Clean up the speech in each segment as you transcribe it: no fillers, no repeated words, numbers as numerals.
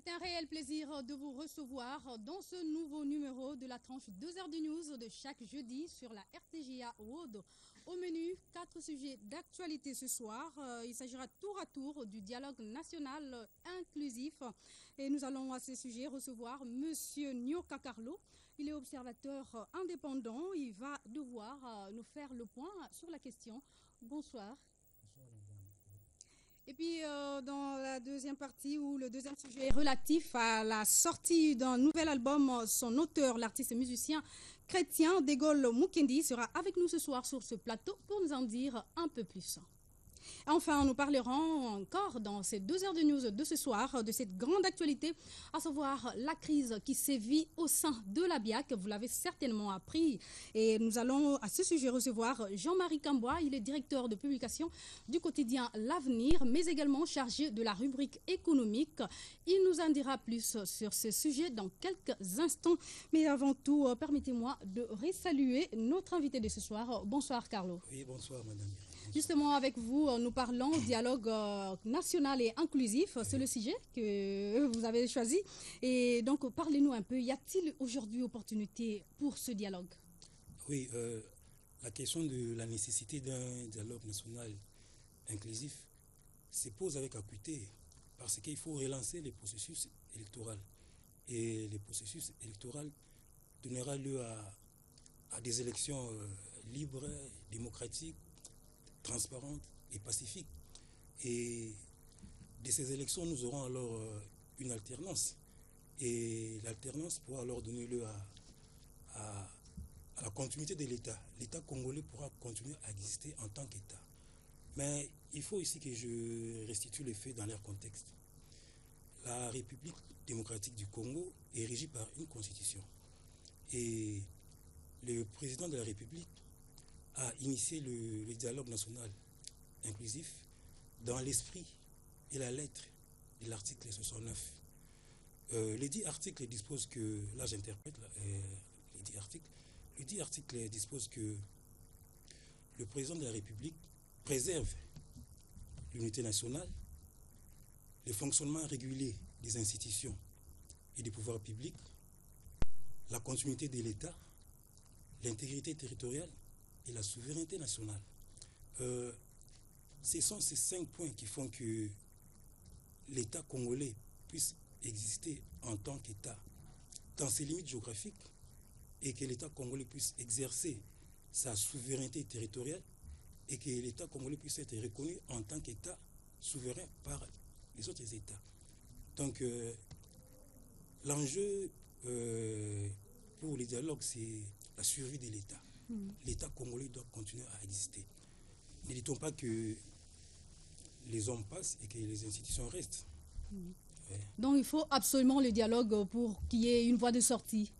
C'est un réel plaisir de vous recevoir dans ce nouveau numéro de la tranche 2 heures du news de chaque jeudi sur la RTJA World. Au menu, 4 sujets d'actualité ce soir. Il s'agira tour à tour du dialogue national inclusif. Et nous allons à ce sujet recevoir M. Nyoka Carlo. Il est observateur indépendant. Il va devoir nous faire le point sur la question. Bonsoir. Bonsoir, madame. Et puis, dans la deuxième partie, où le deuxième sujet est relatif à la sortie d'un nouvel album, son auteur, l'artiste musicien chrétien Degol Mukendi, sera avec nous ce soir sur ce plateau pour nous en dire un peu plus. Enfin, nous parlerons encore dans ces 2 heures de news de ce soir de cette grande actualité, à savoir la crise qui sévit au sein de la BIAC. Vous l'avez certainement appris. Et nous allons à ce sujet recevoir Jean-Marie Cambois. Il est directeur de publication du quotidien L'Avenir, mais également chargé de la rubrique économique. Il nous en dira plus sur ce sujet dans quelques instants. Mais avant tout, permettez-moi de resaluer notre invité de ce soir. Bonsoir, Carlo. Oui, bonsoir, madame. Justement, avec vous, nous parlons dialogue national et inclusif. C'est le sujet que vous avez choisi. Et donc, parlez-nous un peu. Y a-t-il aujourd'hui opportunité pour ce dialogue? Oui, la question de la nécessité d'un dialogue national inclusif se pose avec acuité parce qu'il faut relancer les processus électoraux. Et les processus électoraux donnera lieu à des élections libres, démocratiques, transparente et pacifique. Et de ces élections, nous aurons alors une alternance. Et l'alternance pourra alors donner lieu à la continuité de l'État. L'État congolais pourra continuer à exister en tant qu'État. Mais il faut ici que je restitue les faits dans leur contexte. La République démocratique du Congo est régie par une constitution. Et le président de la République a initié le dialogue national inclusif dans l'esprit et la lettre de l'article 69. Le dit article dispose que, là j'interprète le dit article dispose que le président de la République préserve l'unité nationale, le fonctionnement régulier des institutions et des pouvoirs publics, la continuité de l'État, l'intégrité territoriale et la souveraineté nationale. Ce sont ces 5 points qui font que l'État congolais puisse exister en tant qu'État dans ses limites géographiques et que l'État congolais puisse exercer sa souveraineté territoriale et que l'État congolais puisse être reconnu en tant qu'État souverain par les autres États. Donc, l'enjeu pour les dialogues, c'est la survie de l'État. L'État congolais doit continuer à exister. Ne dit-on pas que les hommes passent et que les institutions restent. Ouais. Donc il faut absolument le dialogue pour qu'il y ait une voie de sortie,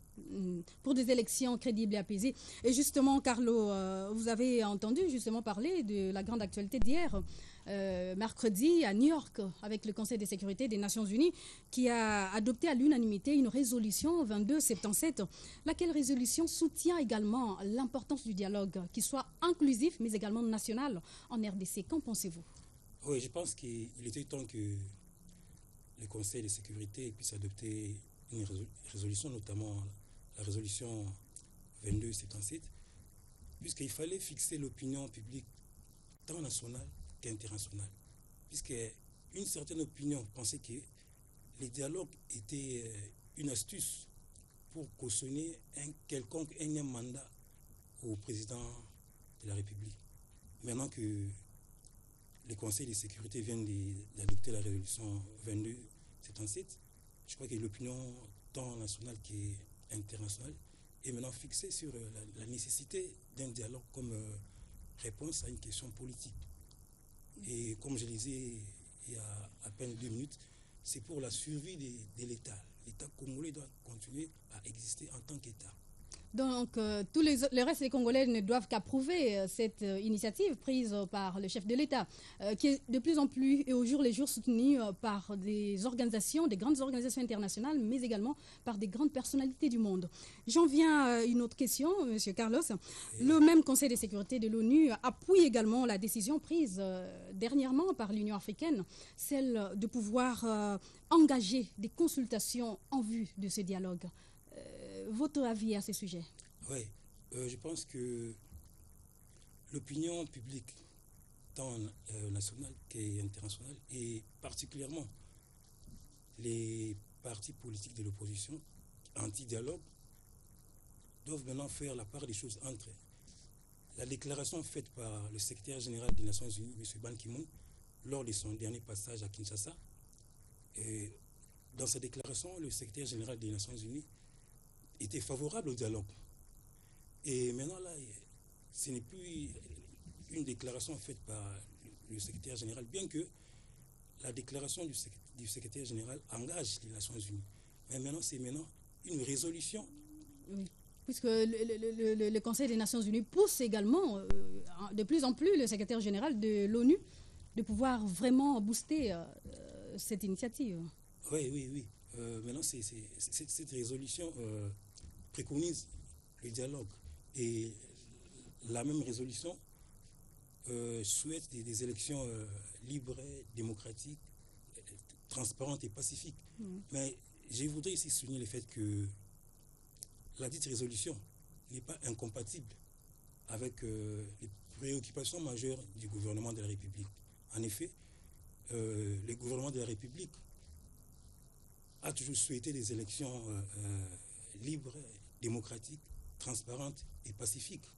pour des élections crédibles et apaisées. Et justement, Carlo, vous avez entendu justement parler de la grande actualité d'hier, mercredi à New York, avec le Conseil de sécurité des Nations Unies, qui a adopté à l'unanimité une résolution 2277, laquelle résolution soutient également l'importance du dialogue, qui soit inclusif, mais également national en RDC. Qu'en pensez-vous? Oui, je pense qu'il était temps que le Conseil de sécurité puisse adopter une résolution, notamment la résolution 2277, puisqu'il fallait fixer l'opinion publique tant nationale qu'internationale. Puisqu'une certaine opinion pensait que les dialogues étaient une astuce pour cautionner un quelconque énième mandat au président de la République. Maintenant que le Conseil de sécurité vient d'adopter la résolution 2277, je crois que l'opinion tant nationale qu'internationale est maintenant fixée sur la nécessité d'un dialogue comme réponse à une question politique. Et comme je le disais il y a à peine 2 minutes, c'est pour la survie de l'État. L'État congolais doit continuer à exister en tant qu'État. Donc, le reste des Congolais ne doivent qu'approuver cette initiative prise par le chef de l'État, qui est de plus en plus et au jour le jour soutenue par des organisations, des grandes organisations internationales, mais également par des grandes personnalités du monde. J'en viens à une autre question, M. Carlos. Le même Conseil de sécurité de l'ONU appuie également la décision prise dernièrement par l'Union africaine, celle de pouvoir engager des consultations en vue de ce dialogue. Votre avis à ce sujet? Oui, je pense que l'opinion publique, tant nationale qu'internationale, et particulièrement les partis politiques de l'opposition anti-dialogue, doivent maintenant faire la part des choses entre la déclaration faite par le secrétaire général des Nations Unies, M. Ban Ki-moon, lors de son dernier passage à Kinshasa. Et dans sa déclaration, le secrétaire général des Nations Unies était favorable au dialogue. Et maintenant, là, ce n'est plus une déclaration faite par le secrétaire général, bien que la déclaration du secrétaire général engage les Nations Unies. Mais maintenant, c'est une résolution. Oui. Puisque le Conseil des Nations Unies pousse également de plus en plus le secrétaire général de l'ONU de pouvoir vraiment booster cette initiative. Oui. Maintenant, cette résolution préconise le dialogue. Et la même résolution souhaite des élections libres, démocratiques, transparentes et pacifiques. Mais je voudrais ici souligner le fait que la dite résolution n'est pas incompatible avec les préoccupations majeures du gouvernement de la République. En effet, le gouvernement de la République a toujours souhaité des élections libres, démocratiques, transparentes et pacifiques.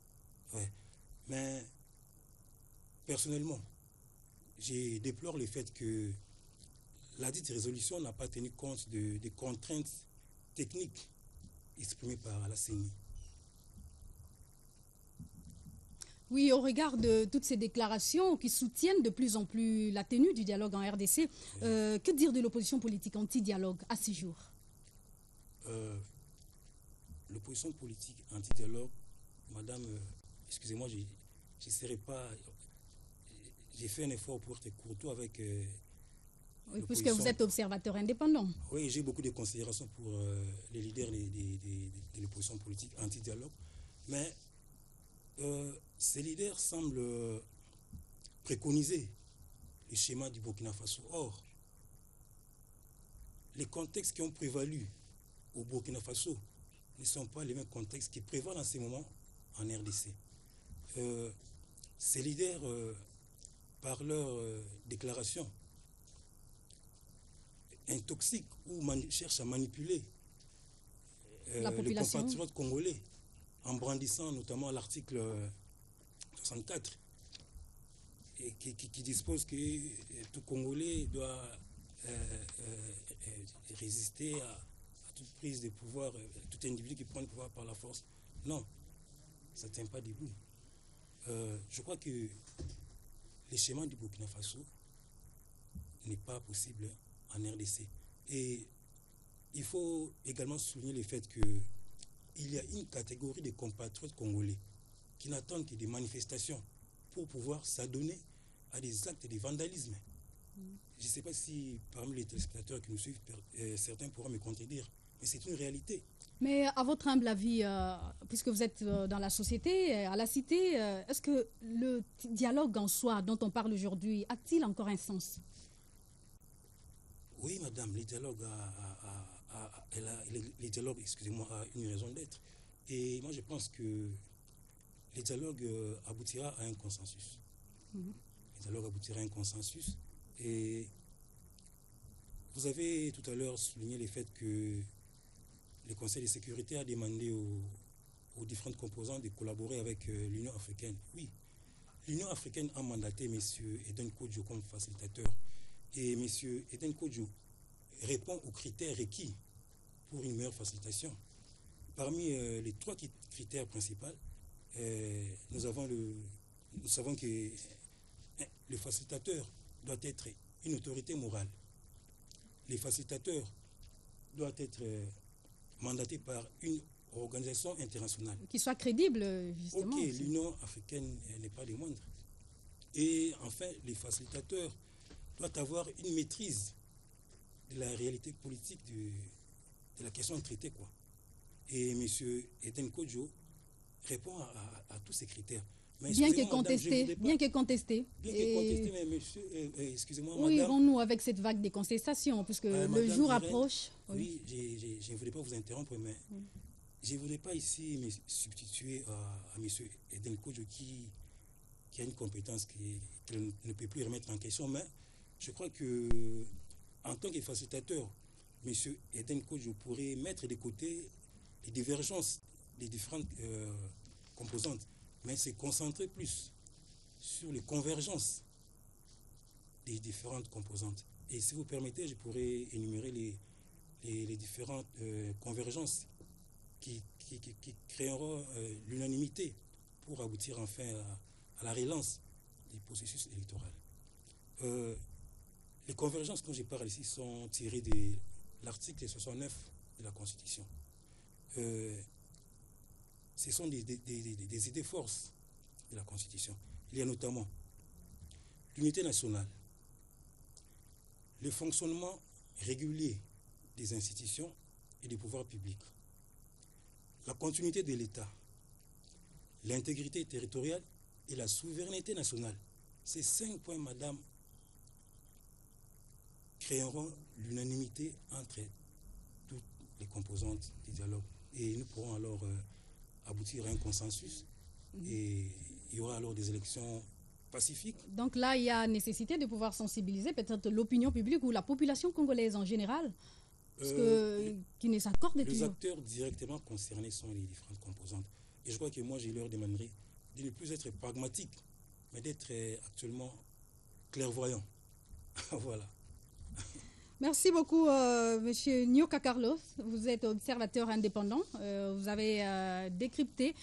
Ouais. Mais personnellement, je déplore le fait que la dite résolution n'a pas tenu compte des contraintes techniques exprimées par la CENI. Oui, au regard de toutes ces déclarations qui soutiennent de plus en plus la tenue du dialogue en RDC, que dire de l'opposition politique anti-dialogue à ce jour? L'opposition politique anti-dialogue, madame, excusez-moi, j'essaierai pas. J'ai fait un effort pour être courtois avec. Oui, puisque vous êtes observateur indépendant. Oui, j'ai beaucoup de considérations pour les leaders de l'opposition politique anti-dialogue. Mais ces leaders semblent préconiser le schéma du Burkina Faso. Or, les contextes qui ont prévalu au Burkina Faso ne sont pas les mêmes contextes qui prévalent en ce moment en RDC. Ces leaders, par leur déclaration, intoxiquent ou cherchent à manipuler les compatriotes congolais en brandissant notamment l'article 64 et qui dispose que tout Congolais doit résister à toute prise de pouvoir, tout individu qui prend le pouvoir par la force. Non, ça ne tient pas debout. Je crois que le schéma du Burkina Faso n'est pas possible en RDC. Et il faut également souligner le fait qu'il y a une catégorie de compatriotes congolais qui n'attendent que des manifestations pour pouvoir s'adonner à des actes de vandalisme. Je ne sais pas si parmi les téléspectateurs qui nous suivent, certains pourront me contredire, mais c'est une réalité. Mais à votre humble avis, puisque vous êtes dans la société, à la cité, est-ce que le dialogue en soi dont on parle aujourd'hui a-t-il encore un sens? Oui, madame, les dialogues excusez-moi, a une raison d'être. Et moi, je pense que les dialogues aboutira à un consensus. Les dialogues aboutira à un consensus. Et vous avez tout à l'heure souligné le fait que le Conseil de sécurité a demandé aux différentes composantes de collaborer avec l'Union africaine. Oui, l'Union africaine a mandaté M. Eden Kodjo comme facilitateur. Et M. Eden Kodjo répond aux critères requis pour une meilleure facilitation. Parmi les 3 critères principaux, nous savons que le facilitateur doit être une autorité morale. Le facilitateur doit être mandaté par une aux organisations internationales. Qui soit crédible, justement. Ok, l'Union africaine n'est pas des moindres. Et enfin, les facilitateurs doivent avoir une maîtrise de la réalité politique de la question traitée, quoi. Et M. Eden Kodjo répond à tous ces critères. Mais bien que madame, contesté, bien que contesté. Bien que contesté, mais monsieur, excusez-moi, où madame. irons-nous avec cette vague de contestation, puisque le jour approche. Oui, je ne voulais pas vous interrompre, mais je ne voulais pas ici me substituer à M. Eden Kodjo qui a une compétence qu'il ne peut plus remettre en question. Mais je crois que en tant que facilitateur, M. Eden Kodjo pourrait mettre de côté les divergences des différentes composantes, mais se concentrer plus sur les convergences des différentes composantes. Et si vous permettez, je pourrais énumérer les différentes convergences qui créeront l'unanimité pour aboutir enfin à la relance du processus électoral. Les convergences dont je parle ici sont tirées de l'article 69 de la Constitution. Ce sont des idées-forces de la Constitution. Il y a notamment l'unité nationale, le fonctionnement régulier des institutions et des pouvoirs publics, la continuité de l'État, l'intégrité territoriale et la souveraineté nationale. Ces 5 points, madame, créeront l'unanimité entre toutes les composantes du dialogue. Et nous pourrons alors aboutir à un consensus et il y aura alors des élections pacifiques. Donc là, il y a nécessité de pouvoir sensibiliser peut-être l'opinion publique ou la population congolaise en général, qui ne s'accorde toujours. Les acteurs directement concernés sont les différentes composantes. Et je crois que moi, je leur demanderai de ne plus être pragmatique, mais d'être actuellement clairvoyant. Voilà. Merci beaucoup, Monsieur Nyoka Carlos. Vous êtes observateur indépendant. Vous avez décrypté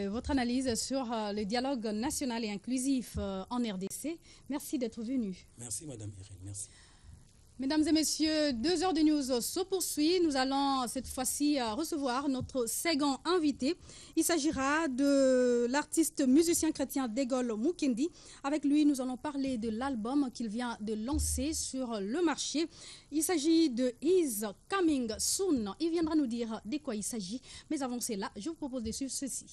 votre analyse sur le dialogue national et inclusif en RDC. Merci d'être venu. Merci, Madame Irène. Merci. Mesdames et messieurs, 2 heures de news se poursuit. Nous allons cette fois-ci recevoir notre second invité. Il s'agira de l'artiste musicien chrétien Degol Mukendi. Avec lui, nous allons parler de l'album qu'il vient de lancer sur le marché. Il s'agit de Is Coming Soon. Il viendra nous dire de quoi il s'agit. Mais avant cela, je vous propose de suivre ceci.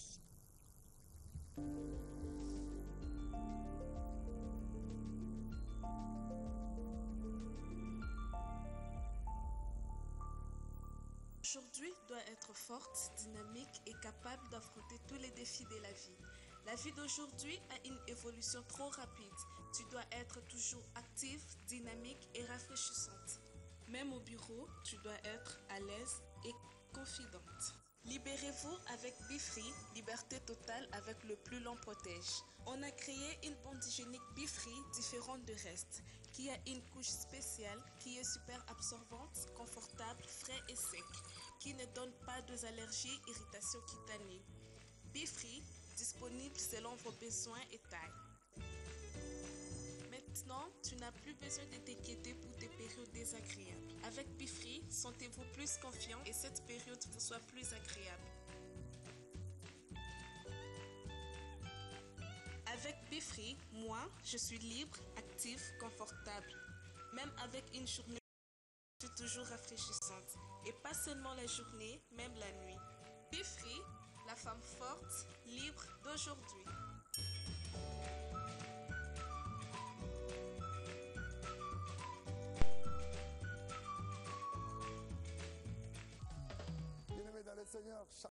Aujourd'hui doit être forte, dynamique et capable d'affronter tous les défis de la vie. La vie d'aujourd'hui a une évolution trop rapide. Tu dois être toujours active, dynamique et rafraîchissante. Même au bureau, tu dois être à l'aise et confidente. Libérez-vous avec Bifree, liberté totale avec le plus long protège. On a créé une bande hygiénique Bifree différente du reste, qui a une couche spéciale qui est super absorbante, confortable, frais et sec, qui ne donne pas d'allergies, irritations cutanées. Bifree, disponible selon vos besoins et tailles. Maintenant, tu n'as plus besoin de t'inquiéter pour tes périodes désagréables. Avec Bifree, sentez-vous plus confiant et cette période vous soit plus agréable. Avec Bifree, moi, je suis libre, active, confortable. Même avec une journée, je suis toujours rafraîchissante. Et pas seulement la journée, même la nuit. Bifree, la femme forte, libre d'aujourd'hui. Bien-aimés dans le Seigneur,